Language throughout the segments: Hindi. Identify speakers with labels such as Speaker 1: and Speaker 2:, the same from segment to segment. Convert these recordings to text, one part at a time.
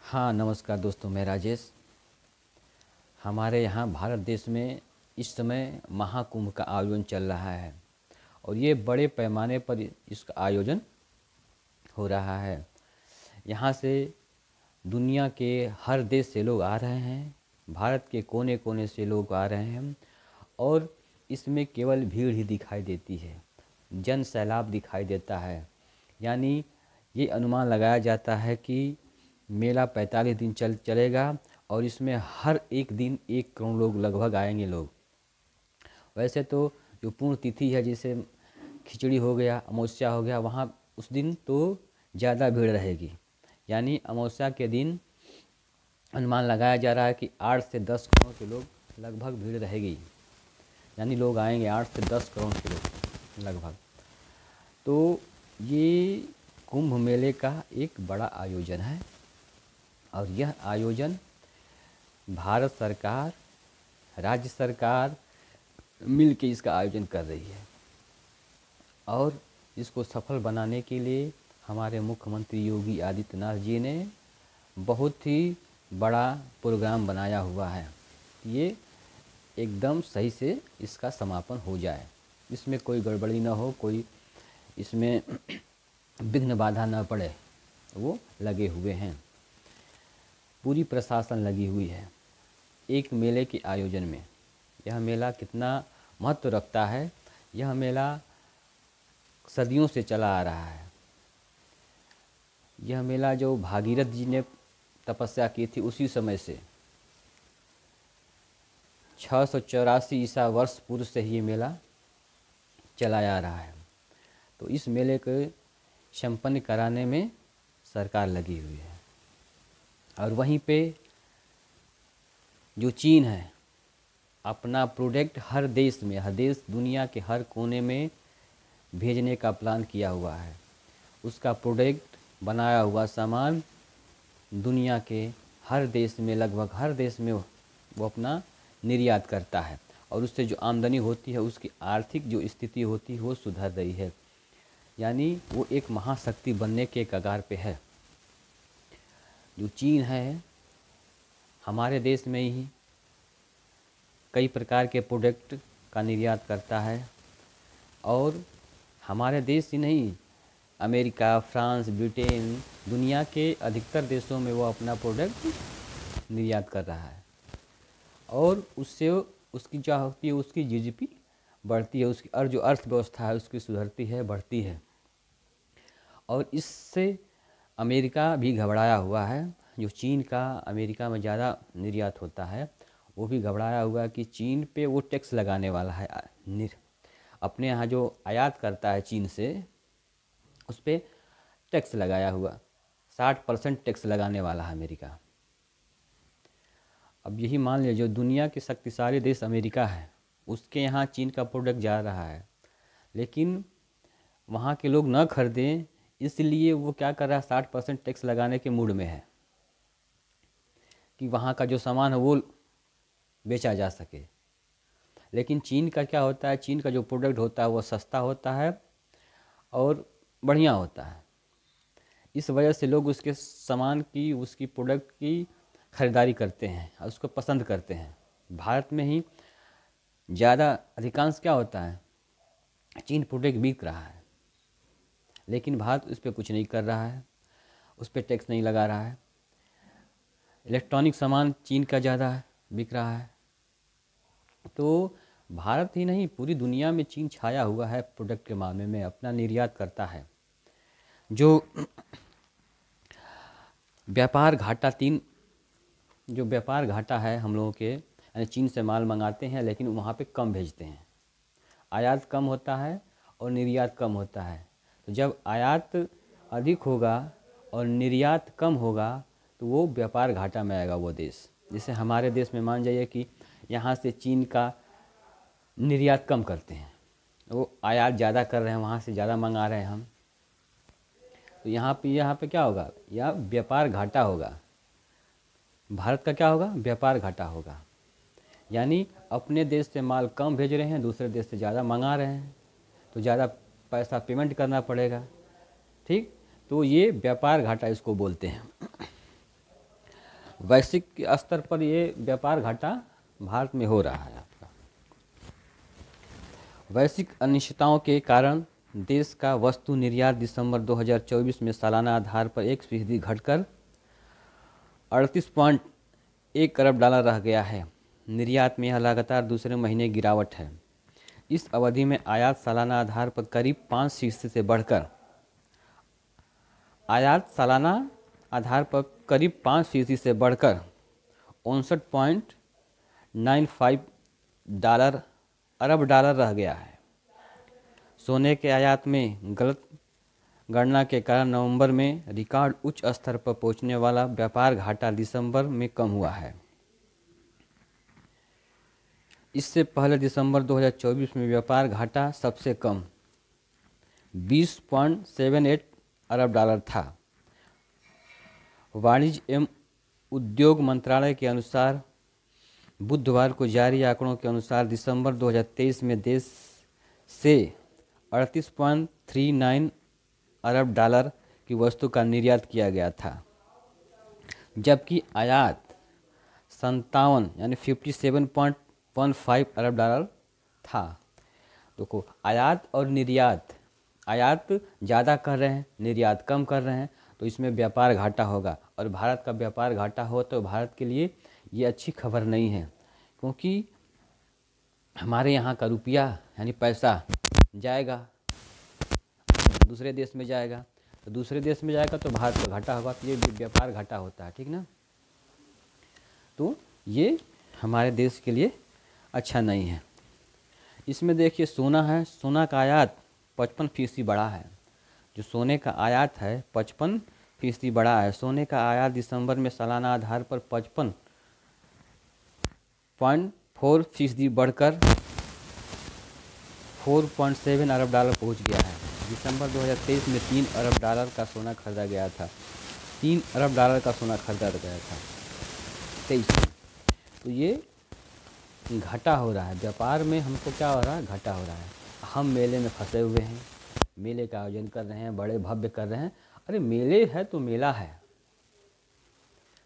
Speaker 1: हाँ नमस्कार दोस्तों, मैं राजेश। हमारे यहाँ भारत देश में इस समय महाकुंभ का आयोजन चल रहा है और ये बड़े पैमाने पर इसका आयोजन हो रहा है। यहाँ से दुनिया के हर देश से लोग आ रहे हैं, भारत के कोने कोने से लोग आ रहे हैं और इसमें केवल भीड़ ही दिखाई देती है, जन सैलाब दिखाई देता है। यानी ये अनुमान लगाया जाता है कि मेला 45 दिन चलेगा और इसमें हर एक दिन 1 करोड़ लोग लगभग आएंगे लोग। वैसे तो जो पूर्ण तिथि है, जैसे खिचड़ी हो गया, अमावस्या हो गया, वहाँ उस दिन तो ज़्यादा भीड़ रहेगी। यानी अमावस्या के दिन अनुमान लगाया जा रहा है कि 8 से 10 करोड़ के लोग लगभग भीड़ रहेगी। यानी लोग आएंगे 8 से 10 करोड़ के लोग लगभग। तो ये कुंभ मेले का एक बड़ा आयोजन है और यह आयोजन भारत सरकार, राज्य सरकार मिल के इसका आयोजन कर रही है और इसको सफल बनाने के लिए हमारे मुख्यमंत्री योगी आदित्यनाथ जी ने बहुत ही बड़ा प्रोग्राम बनाया हुआ है। ये एकदम सही से इसका समापन हो जाए, इसमें कोई गड़बड़ी ना हो, कोई इसमें विघ्न बाधा ना पड़े, वो लगे हुए हैं। पूरी प्रशासन लगी हुई है एक मेले के आयोजन में। यह मेला कितना महत्व रखता है, यह मेला सदियों से चला आ रहा है। यह मेला जो भागीरथ जी ने तपस्या की थी उसी समय से 684 ईसा वर्ष पूर्व से ही ये मेला चला आ रहा है। तो इस मेले को संपन्न कराने में सरकार लगी हुई है। और वहीं पे जो चीन है, अपना प्रोडक्ट हर देश में, हर देश दुनिया के हर कोने में भेजने का प्लान किया हुआ है। उसका प्रोडक्ट बनाया हुआ सामान दुनिया के हर देश में, लगभग हर देश में वो अपना निर्यात करता है और उससे जो आमदनी होती है, उसकी आर्थिक जो स्थिति होती है वो सुधर रही है। यानी वो एक महाशक्ति बनने के कगार पे है। जो चीन है, हमारे देश में ही कई प्रकार के प्रोडक्ट का निर्यात करता है और हमारे देश ही नहीं, अमेरिका, फ्रांस, ब्रिटेन, दुनिया के अधिकतर देशों में वो अपना प्रोडक्ट निर्यात कर रहा है और उससे उसकी क्या होती है, उसकी जीडीपी बढ़ती है, उसकी और जो अर्थव्यवस्था है उसकी सुधरती है, बढ़ती है। और इससे अमेरिका भी घबराया हुआ है। जो चीन का अमेरिका में ज़्यादा निर्यात होता है, वो भी घबराया हुआ है कि चीन पे वो टैक्स लगाने वाला है। अपने यहाँ जो आयात करता है चीन से, उस पर टैक्स लगाया हुआ 60% टैक्स लगाने वाला है अमेरिका। अब यही मान लीजिए, जो दुनिया के शक्तिशाली देश अमेरिका है, उसके यहाँ चीन का प्रोडक्ट जा रहा है, लेकिन वहाँ के लोग न खरीदें, इसलिए वो क्या कर रहा है, 60% टैक्स लगाने के मूड में है कि वहाँ का जो सामान है वो बेचा जा सके। लेकिन चीन का क्या होता है, चीन का जो प्रोडक्ट होता है वो सस्ता होता है और बढ़िया होता है। इस वजह से लोग उसके सामान की, उसकी प्रोडक्ट की खरीदारी करते हैं और उसको पसंद करते हैं। भारत में ही ज़्यादा अधिकांश क्या होता है, चीन प्रोडक्ट बिक रहा है, लेकिन भारत उस पर कुछ नहीं कर रहा है, उस पर टैक्स नहीं लगा रहा है। इलेक्ट्रॉनिक सामान चीन का ज़्यादा बिक रहा है। तो भारत ही नहीं, पूरी दुनिया में चीन छाया हुआ है प्रोडक्ट के मामले में, अपना निर्यात करता है। जो व्यापार घाटा जो व्यापार घाटा है हम लोगों के, यानी चीन से माल मंगाते हैं लेकिन वहाँ पे कम भेजते हैं, आयात कम होता है और निर्यात कम होता है। तो जब आयात अधिक होगा और निर्यात कम होगा तो वो व्यापार घाटा में आएगा वो देश। जैसे हमारे देश में मान जाइए कि यहाँ से चीन का निर्यात कम करते हैं, वो आयात ज़्यादा कर रहे हैं, वहाँ से ज़्यादा मंगा रहे हैं हम, तो यहाँ पे क्या होगा, यह व्यापार घाटा होगा। भारत का क्या होगा, व्यापार घाटा होगा। यानी अपने देश से माल कम भेज रहे हैं, दूसरे देश से ज़्यादा मंगा रहे हैं, तो ज़्यादा पैसा पेमेंट करना पड़ेगा। ठीक, तो ये व्यापार घाटा इसको बोलते हैं। वैश्विक स्तर पर ये व्यापार घाटा भारत में हो रहा है आपका। वैश्विक अनिश्चितताओं के कारण देश का वस्तु निर्यात दिसंबर 2024 में सालाना आधार पर 1% घटकर 38.1 अरब डॉलर रह गया है। निर्यात में यह लगातार दूसरे महीने गिरावट है। इस अवधि में आयात सालाना आधार पर करीब 5% से बढ़कर 59.95 अरब डॉलर रह गया है। सोने के आयात में गलत गणना के कारण नवंबर में रिकॉर्ड उच्च स्तर पर पहुंचने वाला व्यापार घाटा दिसंबर में कम हुआ है। इससे पहले दिसंबर 2024 में व्यापार घाटा सबसे कम 20.78 अरब डॉलर था। वाणिज्य एवं उद्योग मंत्रालय के अनुसार बुधवार को जारी आंकड़ों के अनुसार दिसंबर 2023 में देश से 38.39 अरब डॉलर की वस्तु का निर्यात किया गया था, जबकि आयात 57 यानी 57.15 अरब डॉलर था। देखो, आयात और निर्यात, आयात ज़्यादा कर रहे हैं, निर्यात कम कर रहे हैं, तो इसमें व्यापार घाटा होगा। और भारत का व्यापार घाटा हो तो भारत के लिए ये अच्छी खबर नहीं है, क्योंकि हमारे यहाँ का रुपया यानी पैसा जाएगा दूसरे देश में जाएगा, तो दूसरे देश में जाएगा तो भारत का घाटा होगा, तो ये व्यापार घाटा होता है, ठीक ना। तो ये हमारे देश के लिए अच्छा नहीं है। इसमें देखिए सोना है, सोना का आयात 55% बढ़ा है। जो सोने का आयात है 55% बढ़ा है। सोने का आयात दिसंबर में सालाना आधार पर 55.4% बढ़कर 4.7 अरब डॉलर पहुंच गया है। दिसंबर 2023 में 3 अरब डॉलर का सोना खरीदा गया था। 3 अरब डॉलर का सोना खरीदा गया था 23 में। तो ये घाटा हो रहा है व्यापार में, हमको क्या हो रहा है, घाटा हो रहा है। हम मेले में फंसे हुए हैं, मेले का आयोजन कर रहे हैं, बड़े भव्य कर रहे हैं। अरे मेले है तो मेला है,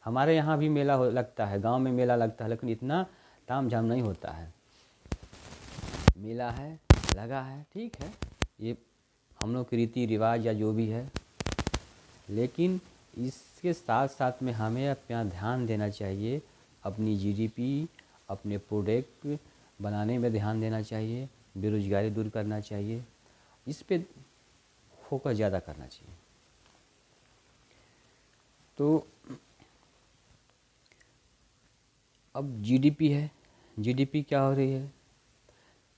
Speaker 1: हमारे यहाँ भी मेला लगता है, गांव में मेला लगता है, लेकिन इतना ताम झाम नहीं होता है। मेला है, लगा है, ठीक है, ये हम लोग के रीति रिवाज या जो भी है, लेकिन इसके साथ साथ में हमें अपना ध्यान देना चाहिए। अपनी जीडीपी, अपने प्रोडक्ट बनाने में ध्यान देना चाहिए, बेरोजगारी दूर करना चाहिए, इस पे फोकस ज़्यादा करना चाहिए। तो अब जीडीपी है, जीडीपी क्या हो रही है,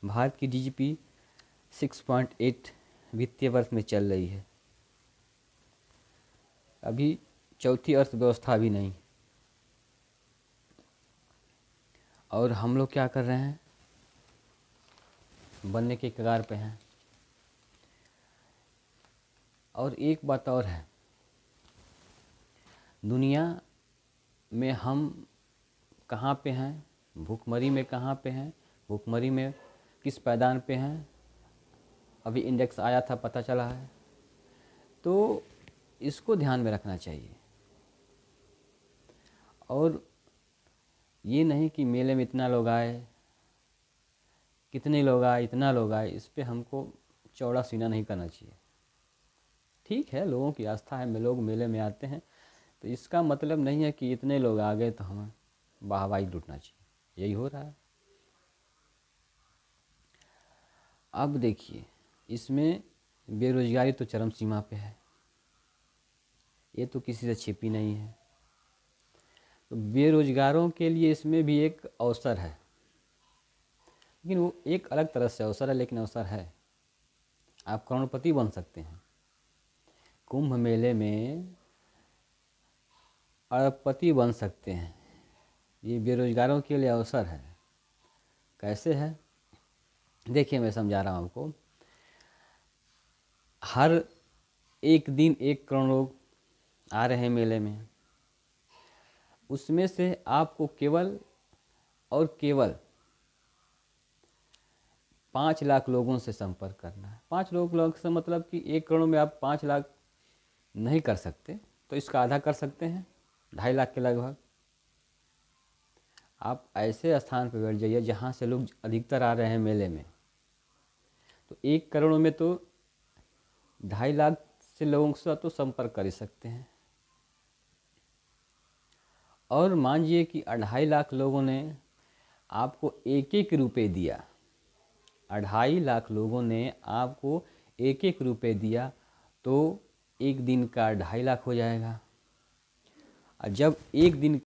Speaker 1: भारत की जीडीपी 6.8 वित्तीय वर्ष में चल रही है। अभी चौथी अर्थव्यवस्था भी नहीं, और हम लोग क्या कर रहे हैं, बनने के कगार पे हैं। और एक बात और है, दुनिया में हम कहाँ पे हैं, भूखमरी में कहाँ पे हैं, भूखमरी में किस पायदान पे हैं, अभी इंडेक्स आया था, पता चला है। तो इसको ध्यान में रखना चाहिए। और ये नहीं कि मेले में इतना लोग आए, कितने लोग आए, इतना लोग आए, इस पे हमको चौड़ा सीना नहीं करना चाहिए। ठीक है, लोगों की आस्था है, लोग मेले में आते हैं, तो इसका मतलब नहीं है कि इतने लोग आ गए तो हमें वाहवाही लूटना चाहिए। यही हो रहा है। अब देखिए, इसमें बेरोजगारी तो चरम सीमा पे है, ये तो किसी से छिपी नहीं है। तो बेरोजगारों के लिए इसमें भी एक अवसर है, लेकिन वो एक अलग तरह से अवसर है, लेकिन अवसर है। आप करोड़पति बन सकते हैं, कुंभ मेले में अरबपति बन सकते हैं। ये बेरोजगारों के लिए अवसर है। कैसे है, देखिए मैं समझा रहा हूँ आपको। हर एक दिन 1 करोड़ लोग आ रहे हैं मेले में, उसमें से आपको केवल और केवल 5 लाख लोगों से संपर्क करना है। 5 लोग से मतलब कि 1 करोड़ में आप 5 लाख नहीं कर सकते, तो इसका आधा कर सकते हैं, 2.5 लाख के लगभग। आप ऐसे स्थान पर बैठ जाइए जहाँ से लोग अधिकतर आ रहे हैं मेले में। तो 1 करोड़ में तो 2.5 लाख से लोगों से तो संपर्क कर ही सकते हैं। और मानिए कि 2.5 लाख लोगों ने आपको 1-1 रुपये दिया, 2.5 लाख लोगों ने आपको 1-1 रुपये दिया, तो एक दिन का 2.5 लाख हो जाएगा। और जब एक दिन